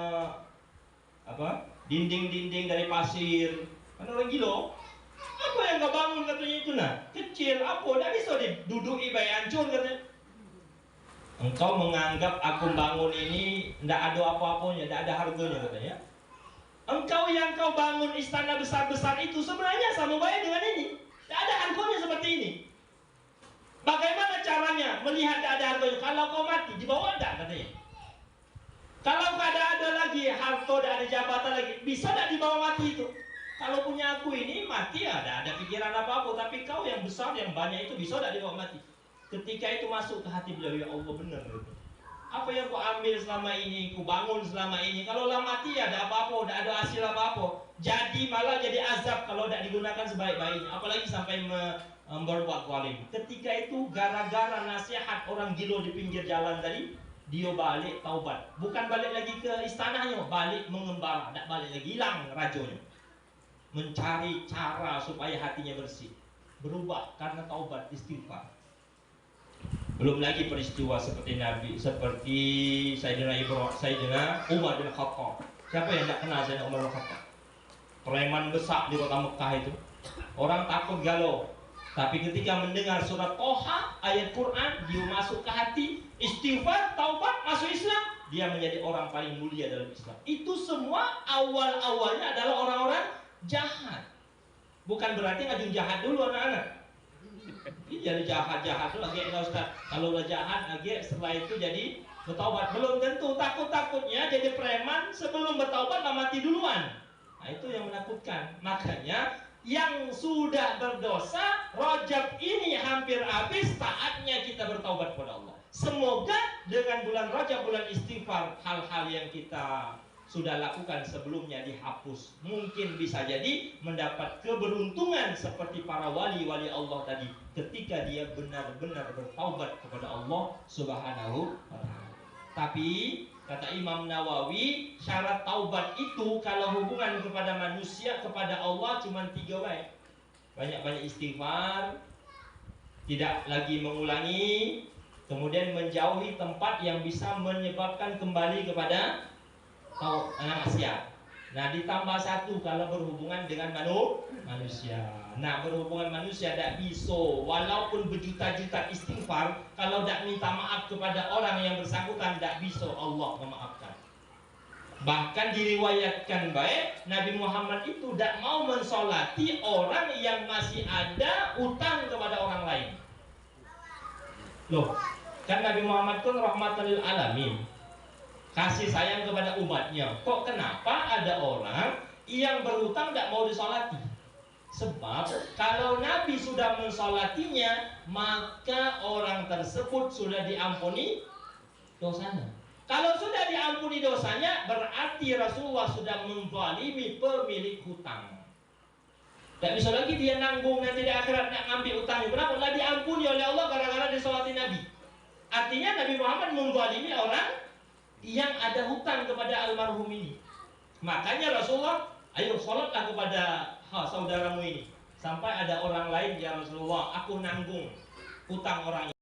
apa? Dinding-dinding dari pasir. Kan orang gila. Apa yang kau bangun katanya itu nah? Kecil, apa? Dah bisa diduduki bayi hancur katanya. Engkau menganggap aku bangun ini tidak ada apa-apanya, tidak ada harganya katanya. Engkau yang kau bangun istana besar-besar itu sebenarnya sama baik dengan ini. Tidak ada harganya seperti ini. Bagaimana caranya melihat tidak ada harganya? Kalau kau mati, dibawa tidak katanya. Kalau tidak ada lagi harta, tidak ada jabatan lagi, bisa tidak dibawa mati itu? Kalau punya aku ini mati ya, tidak ada pikiran apa-apa. Tapi kau yang besar, yang banyak itu bisa tidak dibawa mati? Ketika itu masuk ke hati beliau, ya Allah benar gitu. Apa yang ku ambil selama ini, ku bangun selama ini, kalau lah mati ya ada apa-apa, tidak ada hasil apa-apa. Jadi malah jadi azab kalau tidak digunakan sebaik-baiknya. Apalagi sampai berbuat zalim. Ketika itu gara-gara nasihat orang gila di pinggir jalan tadi, dia balik taubat. Bukan balik lagi ke istananya, balik mengembara, tidak balik lagi, hilang rajanya. Mencari cara supaya hatinya bersih, berubah karena taubat, istighfar. Belum lagi peristiwa seperti Nabi, seperti Sayyidina Umar bin Khattab. Siapa yang tidak kenal Sayyidina Umar bin Khattab? Preman besar di kota Mekah itu. Orang takut galau. Tapi ketika mendengar surat Toha, ayat Quran, dia masuk ke hati, istighfar, taubat, masuk Islam, dia menjadi orang paling mulia dalam Islam. Itu semua awal-awalnya adalah orang-orang jahat. Bukan berarti ngajung jahat dulu anak-anak. Jadi jahat-jahat dulu lagi Ustaz. Kalau udah jahat lagi setelah itu jadi bertaubat. Belum tentu, takut-takutnya jadi preman sebelum bertaubat lah mati duluan. Nah, itu yang menakutkan. Makanya yang sudah berdosa, Rajab ini hampir habis, saatnya kita bertaubat kepada Allah. Semoga dengan bulan Rajab, bulan istighfar, hal-hal yang kita sudah lakukan sebelumnya dihapus. Mungkin bisa jadi mendapat keberuntungan seperti para wali-wali Allah tadi, ketika dia benar-benar bertaubat kepada Allah Subhanahu wa ta'ala. Tapi kata Imam Nawawi, syarat taubat itu kalau hubungan kepada manusia kepada Allah cuma 3 baik. banyak-banyak istighfar, tidak lagi mengulangi, kemudian menjauhi tempat yang bisa menyebabkan kembali kepada maksiat. Nah, ditambah satu kalau berhubungan dengan manusia. Nah, berhubungan manusia tidak bisa, walaupun berjuta-juta istighfar, kalau tidak minta maaf kepada orang yang bersangkutan, tidak bisa Allah memaafkan. Bahkan diriwayatkan baik, Nabi Muhammad itu tidak mau mensolati orang yang masih ada utang kepada orang lain. Loh, kan Nabi Muhammad pun rahmatan lil alamin, kasih sayang kepada umatnya. Kok kenapa ada orang yang berhutang tidak mau disolati? Sebab kalau Nabi sudah mensolatinya, maka orang tersebut sudah diampuni dosanya. Kalau sudah diampuni dosanya, berarti Rasulullah sudah menzalimi pemilik hutang. Tidak bisa lagi dia nanggung nanti di akhirat nak ngambil utangnya. Kenapa? Tidak diampuni oleh Allah gara-gara disolati Nabi. Artinya Nabi Muhammad menzalimi orang yang ada hutang kepada almarhum ini. Makanya Rasulullah, ayo sholatlah kepada saudaramu ini. Sampai ada orang lain, ya Rasulullah, aku nanggung hutang orang ini.